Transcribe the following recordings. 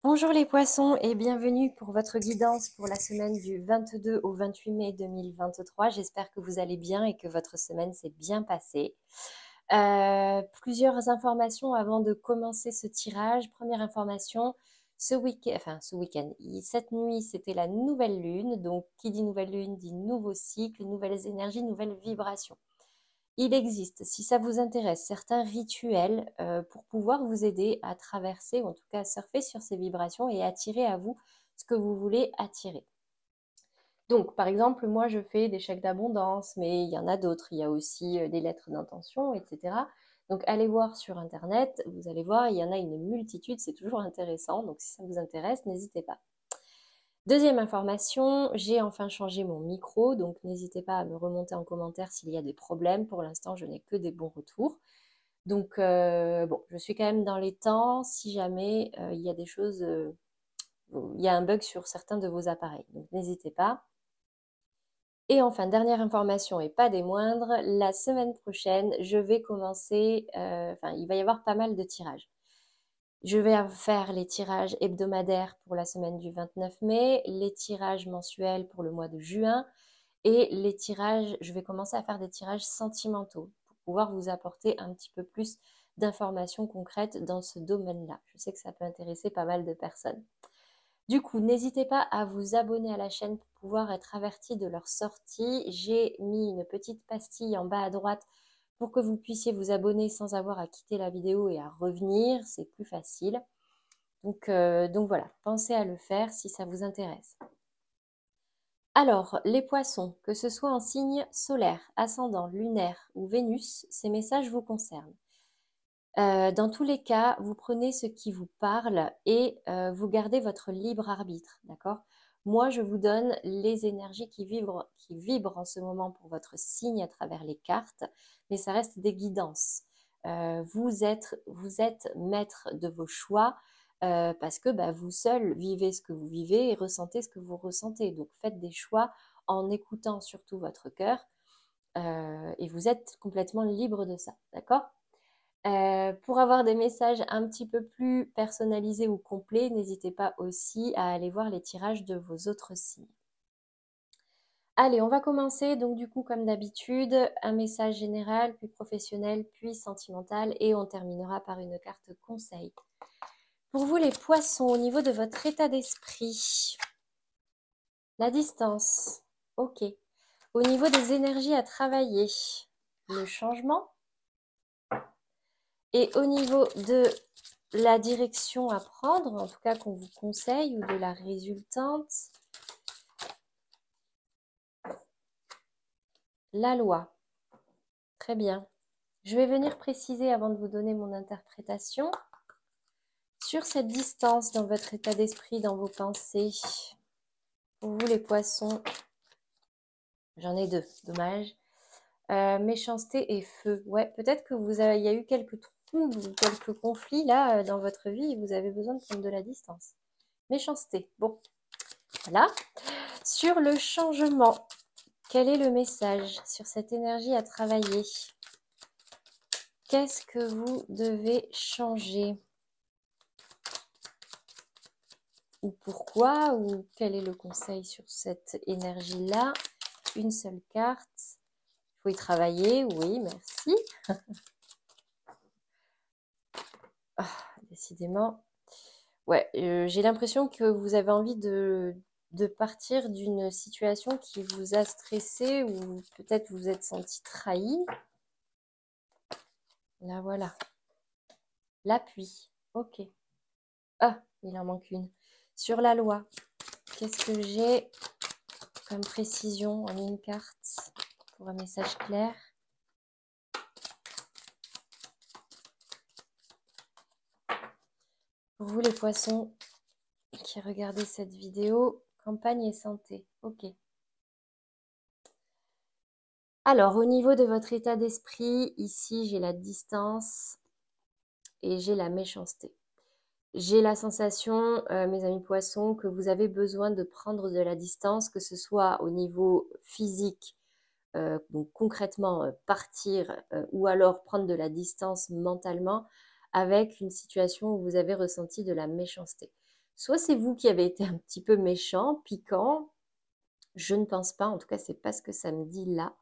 Bonjour les poissons et bienvenue pour votre guidance pour la semaine du 22 au 28 mai 2023. J'espère que vous allez bien et que votre semaine s'est bien passée. Plusieurs informations avant de commencer ce tirage. Première information, ce week-end, cette nuit c'était la nouvelle lune. Donc qui dit nouvelle lune dit nouveau cycle, nouvelles énergies, nouvelles vibrations. Il existe, si ça vous intéresse, certains rituels pour pouvoir vous aider à traverser, ou en tout cas à surfer sur ces vibrations et attirer à vous ce que vous voulez attirer. Donc, par exemple, moi, je fais des chèques d'abondance, mais il y en a d'autres. Il y a aussi des lettres d'intention, etc. Donc, allez voir sur Internet, vous allez voir, il y en a une multitude, c'est toujours intéressant. Donc, si ça vous intéresse, n'hésitez pas. Deuxième information, j'ai enfin changé mon micro, donc n'hésitez pas à me remonter en commentaire s'il y a des problèmes. Pour l'instant, je n'ai que des bons retours. Donc, bon, je suis quand même dans les temps si jamais il y a des choses, il y a un bug sur certains de vos appareils. Donc, n'hésitez pas. Et enfin, dernière information et pas des moindres, la semaine prochaine, je vais commencer, il va y avoir pas mal de tirages. Je vais faire les tirages hebdomadaires pour la semaine du 29 mai, les tirages mensuels pour le mois de juin et les tirages, je vais commencer à faire des tirages sentimentaux pour pouvoir vous apporter un petit peu plus d'informations concrètes dans ce domaine-là. Je sais que ça peut intéresser pas mal de personnes. Du coup, n'hésitez pas à vous abonner à la chaîne pour pouvoir être averti de leur sortie. J'ai mis une petite pastille en bas à droite pour que vous puissiez vous abonner sans avoir à quitter la vidéo et à revenir. C'est plus facile. Donc voilà, pensez à le faire si ça vous intéresse. Alors, les poissons, que ce soit en signe solaire, ascendant, lunaire ou Vénus, ces messages vous concernent. Dans tous les cas, vous prenez ce qui vous parle et vous gardez votre libre arbitre, d'accord? Moi, je vous donne les énergies qui vibrent en ce moment pour votre signe à travers les cartes, mais ça reste des guidances. Vous êtes maître de vos choix parce que vous seul vivez ce que vous vivez et ressentez ce que vous ressentez. Donc, faites des choix en écoutant surtout votre cœur et vous êtes complètement libre de ça, d'accord? Pour avoir des messages un petit peu plus personnalisés ou complets, n'hésitez pas aussi à aller voir les tirages de vos autres signes. Allez, on va commencer. Donc du coup, comme d'habitude, un message général, puis professionnel, puis sentimental, et on terminera par une carte conseil. Pour vous les poissons, au niveau de votre état d'esprit, la distance, ok. Au niveau des énergies à travailler, le changement. Et au niveau de la direction à prendre, en tout cas qu'on vous conseille, ou de la résultante, la loi. Très bien. Je vais venir préciser avant de vous donner mon interprétation sur cette distance dans votre état d'esprit, dans vos pensées. Pour vous les poissons, j'en ai deux, dommage. Méchanceté et feu. Ouais, peut-être que il y a eu quelques troubles ou quelques conflits là dans votre vie et vous avez besoin de prendre de la distance. Méchanceté. Bon, voilà. Sur le changement, quel est le message sur cette énergie à travailler? Qu'est-ce que vous devez changer? Ou pourquoi? Ou quel est le conseil sur cette énergie-là? Une seule carte. Il faut y travailler, oui, merci. Décidément. Ouais, j'ai l'impression que vous avez envie de partir d'une situation qui vous a stressé ou peut-être vous êtes senti trahi. Là, voilà. L'appui. Ok. Ah, il en manque une. Sur la loi, qu'est-ce que j'ai comme précision en une carte pour un message clair? Pour vous les poissons qui regardez cette vidéo, campagne et santé. Ok. Alors, au niveau de votre état d'esprit, ici j'ai la distance et j'ai la méchanceté. J'ai la sensation, mes amis poissons, que vous avez besoin de prendre de la distance, que ce soit au niveau physique, donc concrètement partir ou alors prendre de la distance mentalement avec une situation où vous avez ressenti de la méchanceté. Soit c'est vous qui avez été un petit peu méchant, piquant. Je ne pense pas, en tout cas, c'est pas ce que ça me dit là.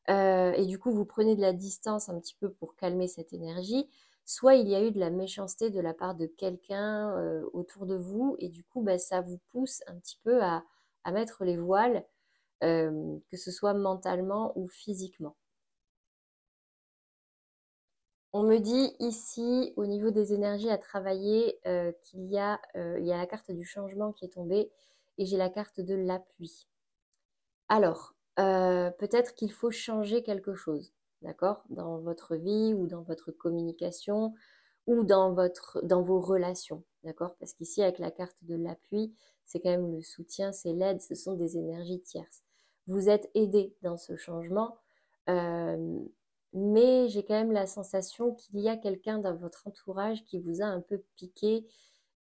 Et du coup, vous prenez de la distance un petit peu pour calmer cette énergie. Soit il y a eu de la méchanceté de la part de quelqu'un autour de vous, et du coup, bah, ça vous pousse un petit peu à mettre les voiles, que ce soit mentalement ou physiquement. On me dit ici, au niveau des énergies à travailler, il y a la carte du changement qui est tombée et j'ai la carte de l'appui. Alors, peut-être qu'il faut changer quelque chose, d'accord? Dans votre vie ou dans votre communication ou dans vos relations, d'accord? Parce qu'ici, avec la carte de l'appui, c'est quand même le soutien, c'est l'aide, ce sont des énergies tierces. Vous êtes aidé dans ce changement, euh, mais j'ai quand même la sensation qu'il y a quelqu'un dans votre entourage qui vous a un peu piqué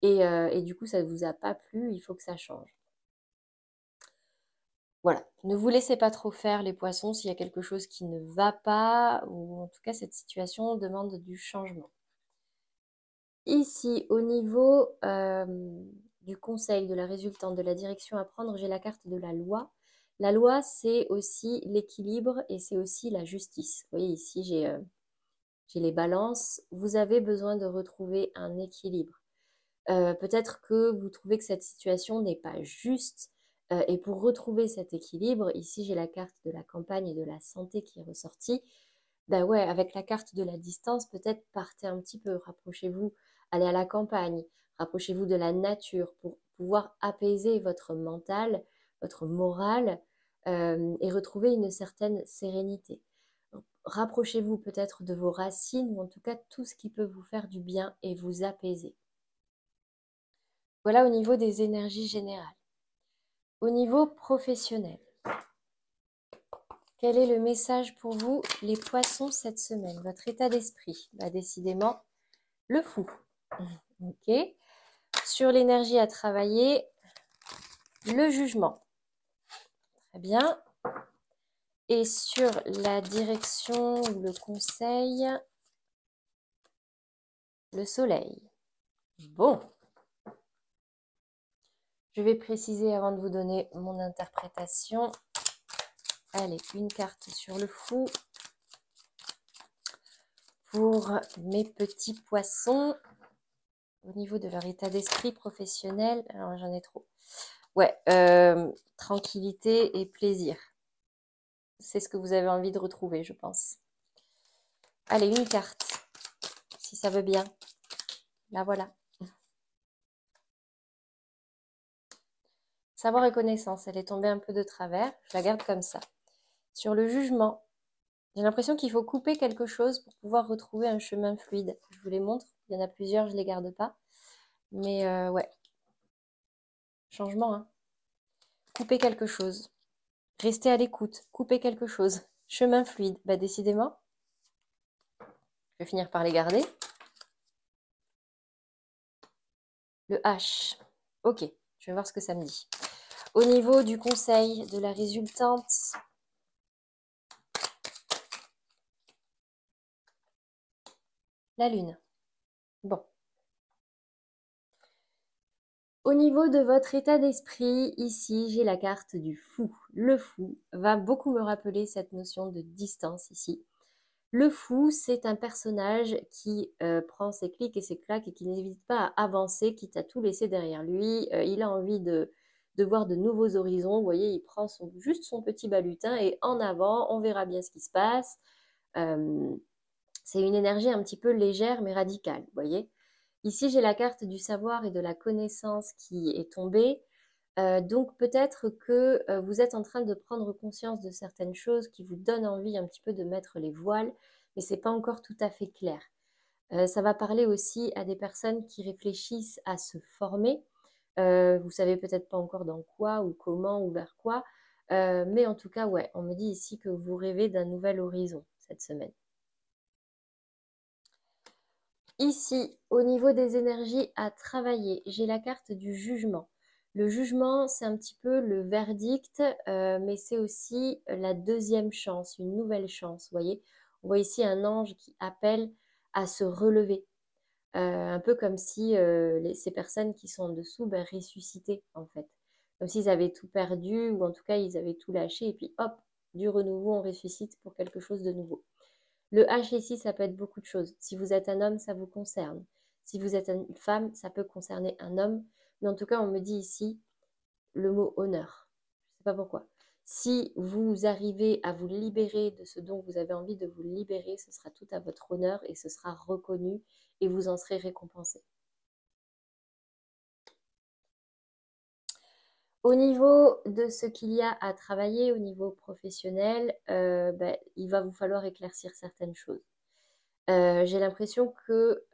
et du coup, ça ne vous a pas plu, il faut que ça change. Voilà, ne vous laissez pas trop faire les poissons s'il y a quelque chose qui ne va pas, ou en tout cas cette situation demande du changement. Ici, au niveau du conseil, de la résultante, de la direction à prendre, j'ai la carte de la loi. La loi, c'est aussi l'équilibre et c'est aussi la justice. Vous voyez, ici, j'ai les balances. Vous avez besoin de retrouver un équilibre. Peut-être que vous trouvez que cette situation n'est pas juste. Et pour retrouver cet équilibre, ici j'ai la carte de la campagne et de la santé qui est ressortie. Ben ouais, avec la carte de la distance, peut-être partez un petit peu, rapprochez-vous, allez à la campagne, rapprochez-vous de la nature pour pouvoir apaiser votre mental, votre morale et retrouver une certaine sérénité. Rapprochez-vous peut-être de vos racines ou en tout cas tout ce qui peut vous faire du bien et vous apaiser. Voilà au niveau des énergies générales. Au niveau professionnel, quel est le message pour vous, les poissons, cette semaine? Votre état d'esprit? Bah, décidément, le fou. Ok. Sur l'énergie à travailler, le jugement. Très bien. Et sur la direction ou le conseil, le soleil. Bon. Je vais préciser avant de vous donner mon interprétation. Allez, une carte sur le fou pour mes petits poissons. Au niveau de leur état d'esprit professionnel, alors j'en ai trop. Ouais, tranquillité et plaisir. C'est ce que vous avez envie de retrouver, je pense. Allez, une carte, si ça veut bien. La voilà. Savoir et connaissance, elle est tombée un peu de travers. Je la garde comme ça. Sur le jugement, j'ai l'impression qu'il faut couper quelque chose pour pouvoir retrouver un chemin fluide. Je vous les montre. Il y en a plusieurs, je ne les garde pas. Mais ouais, changement, hein. Couper quelque chose. Rester à l'écoute. Couper quelque chose. Chemin fluide. Bah décidément, je vais finir par les garder. Le H. Ok, je vais voir ce que ça me dit. Au niveau du conseil de la résultante, la Lune. Bon. Au niveau de votre état d'esprit, ici, j'ai la carte du fou. Le fou va beaucoup me rappeler cette notion de distance ici. Le fou, c'est un personnage qui prend ses clics et ses claques et qui n'hésite pas à avancer, quitte à tout laisser derrière lui. Il a envie de voir de nouveaux horizons. Vous voyez, il prend juste son petit balutin et en avant, on verra bien ce qui se passe. Euh, c'est une énergie un petit peu légère mais radicale, vous voyez. Ici, j'ai la carte du savoir et de la connaissance qui est tombée. Donc peut-être que vous êtes en train de prendre conscience de certaines choses qui vous donnent envie un petit peu de mettre les voiles, mais ce n'est pas encore tout à fait clair. Ça va parler aussi à des personnes qui réfléchissent à se former. Vous savez peut-être pas encore dans quoi ou comment ou vers quoi, mais en tout cas, ouais, on me dit ici que vous rêvez d'un nouvel horizon cette semaine. Ici, au niveau des énergies à travailler, j'ai la carte du jugement. Le jugement, c'est un petit peu le verdict, mais c'est aussi la deuxième chance, une nouvelle chance. Vous voyez, on voit ici un ange qui appelle à se relever. un peu comme si ces personnes qui sont en dessous ben, ressuscitaient en fait. Comme s'ils avaient tout perdu ou en tout cas ils avaient tout lâché et puis hop, du renouveau, on ressuscite pour quelque chose de nouveau. Le H ici, ça peut être beaucoup de choses. Si vous êtes un homme, ça vous concerne. Si vous êtes une femme, ça peut concerner un homme. Mais en tout cas, on me dit ici le mot honneur. Je ne sais pas pourquoi. Si vous arrivez à vous libérer de ce dont vous avez envie de vous libérer, ce sera tout à votre honneur et ce sera reconnu et vous en serez récompensé. Au niveau de ce qu'il y a à travailler, au niveau professionnel, ben, il va vous falloir éclaircir certaines choses. J'ai l'impression que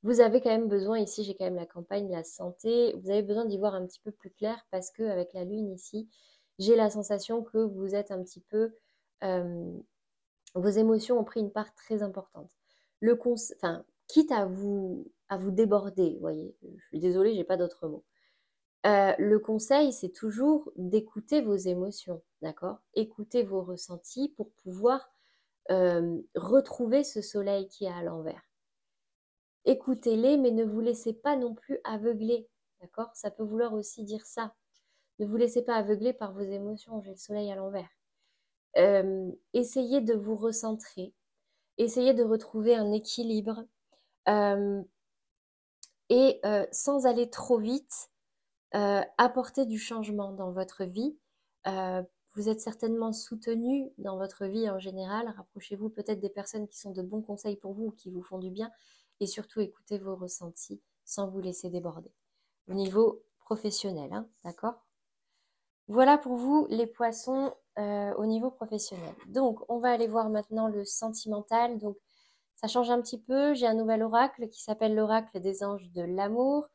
vous avez quand même besoin, ici j'ai quand même la campagne, la santé, vous avez besoin d'y voir un petit peu plus clair parce qu'avec la lune ici, j'ai la sensation que vous êtes un petit peu, vos émotions ont pris une part très importante. Enfin, quitte à vous déborder, vous voyez, je suis désolée, j'ai pas d'autres mots. Le conseil, c'est toujours d'écouter vos émotions, d'accord? Écouter vos ressentis pour pouvoir retrouver ce soleil qui est à l'envers. Écoutez-les, mais ne vous laissez pas non plus aveugler, d'accord? Ça peut vouloir aussi dire ça. Ne vous laissez pas aveugler par vos émotions, j'ai le soleil à l'envers. Essayez de vous recentrer, essayez de retrouver un équilibre euh, et sans aller trop vite, apporter du changement dans votre vie. Vous êtes certainement soutenu dans votre vie en général. Rapprochez-vous peut-être des personnes qui sont de bons conseils pour vous ou qui vous font du bien. Et surtout, écoutez vos ressentis sans vous laisser déborder. Au niveau professionnel, hein, d'accord? Voilà pour vous les poissons au niveau professionnel. Donc, on va aller voir maintenant le sentimental. Donc, ça change un petit peu. J'ai un nouvel oracle qui s'appelle l'oracle des anges de l'amour.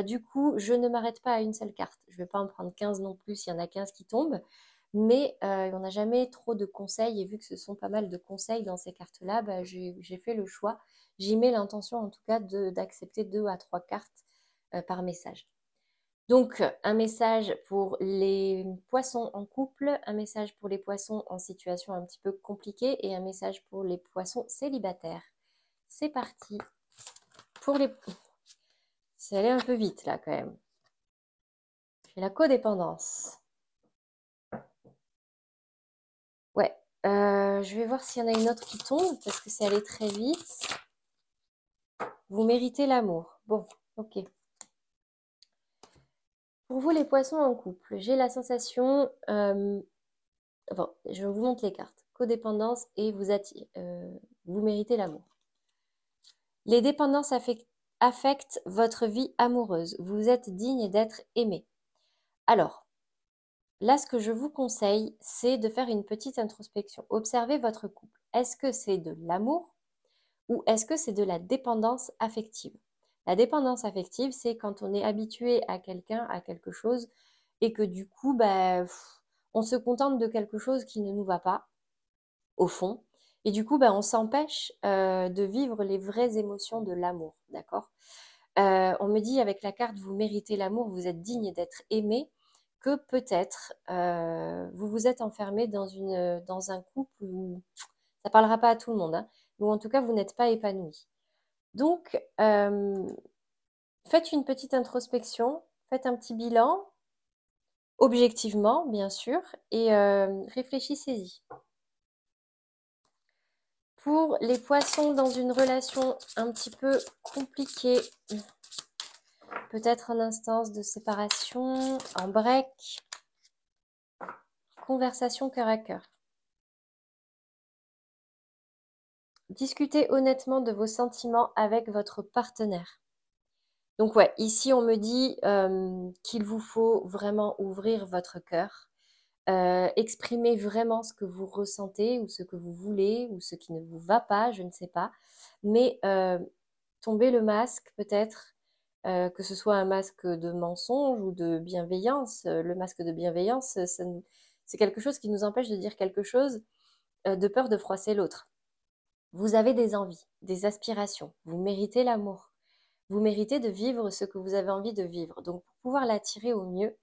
Du coup, je ne m'arrête pas à une seule carte. Je ne vais pas en prendre 15 non plus, il y en a 15 qui tombent. Mais on n'a jamais trop de conseils. Et vu que ce sont pas mal de conseils dans ces cartes-là, bah, j'ai fait le choix. J'y mets l'intention en tout cas d'accepter 2 à 3 cartes par message. Donc, un message pour les poissons en couple, un message pour les poissons en situation un petit peu compliquée et un message pour les poissons célibataires. C'est parti pour les... C'est allé un peu vite là quand même. J'ai la codépendance. Ouais, je vais voir s'il y en a une autre qui tombe parce que c'est allé très vite. Vous méritez l'amour. Bon, ok. Pour vous les poissons en couple, j'ai la sensation... Enfin, je vous montre les cartes. Codépendance et vous méritez l'amour. Les dépendances affectent votre vie amoureuse. Vous êtes digne d'être aimé. Alors, là, ce que je vous conseille, c'est de faire une petite introspection. Observez votre couple. Est-ce que c'est de l'amour ou est-ce que c'est de la dépendance affective? La dépendance affective, c'est quand on est habitué à quelqu'un, à quelque chose, et que du coup, bah, on se contente de quelque chose qui ne nous va pas, au fond. Et du coup, bah, on s'empêche de vivre les vraies émotions de l'amour, d'accord? On me dit avec la carte, vous méritez l'amour, vous êtes digne d'être aimé, que peut-être vous vous êtes enfermé dans un couple où ça parlera pas à tout le monde, hein, ou en tout cas, vous n'êtes pas épanoui. Donc, faites une petite introspection, faites un petit bilan, objectivement, bien sûr, et réfléchissez-y. Pour les poissons dans une relation un petit peu compliquée, peut-être en instance de séparation, en break, conversation cœur à cœur. Discutez honnêtement de vos sentiments avec votre partenaire. Donc ouais, ici on me dit qu'il vous faut vraiment ouvrir votre cœur, exprimer vraiment ce que vous ressentez ou ce que vous voulez ou ce qui ne vous va pas, je ne sais pas. Mais tomber le masque peut-être, que ce soit un masque de mensonge ou de bienveillance. Le masque de bienveillance, c'est quelque chose qui nous empêche de dire quelque chose de peur de froisser l'autre. Vous avez des envies, des aspirations, vous méritez l'amour, vous méritez de vivre ce que vous avez envie de vivre. Donc pour pouvoir l'attirer au mieux,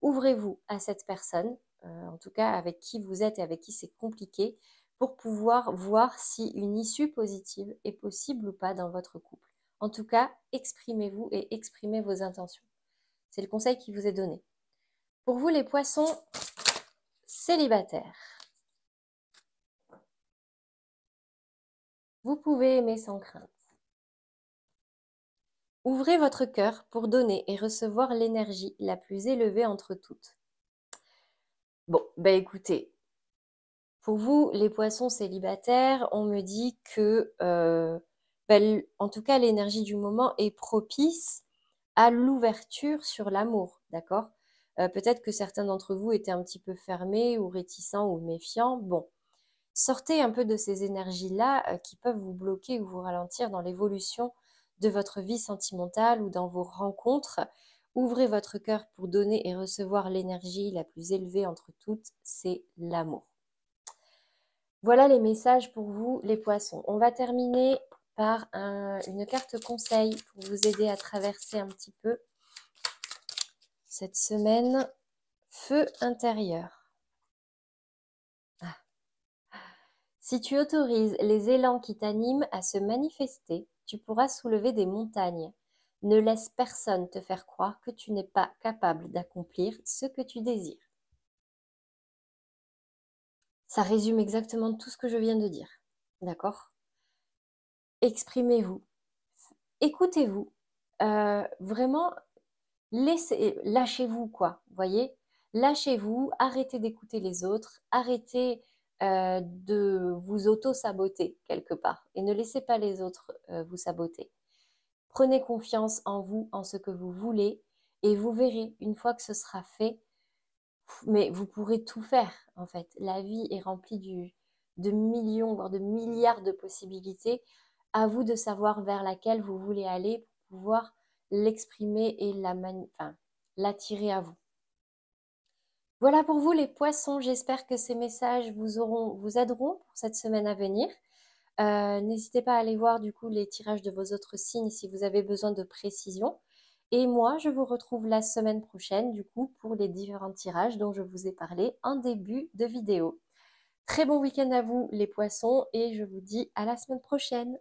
ouvrez-vous à cette personne, en tout cas avec qui vous êtes et avec qui c'est compliqué, pour pouvoir voir si une issue positive est possible ou pas dans votre couple. En tout cas, exprimez-vous et exprimez vos intentions. C'est le conseil qui vous est donné. Pour vous, les poissons célibataires, vous pouvez aimer sans crainte. Ouvrez votre cœur pour donner et recevoir l'énergie la plus élevée entre toutes. Bon, ben écoutez, pour vous, les poissons célibataires, on me dit que, en tout cas, l'énergie du moment est propice à l'ouverture sur l'amour, d'accord? Peut-être que certains d'entre vous étaient un petit peu fermés ou réticents ou méfiants. Bon, sortez un peu de ces énergies-là qui peuvent vous bloquer ou vous ralentir dans l'évolution de votre vie sentimentale ou dans vos rencontres. Ouvrez votre cœur pour donner et recevoir l'énergie la plus élevée entre toutes, c'est l'amour. Voilà les messages pour vous, les poissons. On va terminer par une carte conseil pour vous aider à traverser un petit peu cette semaine. Feu intérieur. Ah. Si tu autorises les élans qui t'animent à se manifester, tu pourras soulever des montagnes. Ne laisse personne te faire croire que tu n'es pas capable d'accomplir ce que tu désires. Ça résume exactement tout ce que je viens de dire. D'accord? Exprimez-vous. Écoutez-vous. Vraiment, lâchez-vous, quoi. Voyez? Lâchez-vous, arrêtez d'écouter les autres, arrêtez de vous auto-saboter quelque part et ne laissez pas les autres vous saboter. Prenez confiance en vous, en ce que vous voulez et vous verrez, une fois que ce sera fait, mais vous pourrez tout faire en fait. La vie est remplie de millions, voire de milliards de possibilités. À vous de savoir vers laquelle vous voulez aller pour pouvoir l'exprimer et l'attirer à vous. Voilà pour vous les poissons, j'espère que ces messages vous aideront pour cette semaine à venir. N'hésitez pas à aller voir du coup les tirages de vos autres signes si vous avez besoin de précision. Et moi, je vous retrouve la semaine prochaine du coup pour les différents tirages dont je vous ai parlé en début de vidéo. Très bon week-end à vous les poissons et je vous dis à la semaine prochaine.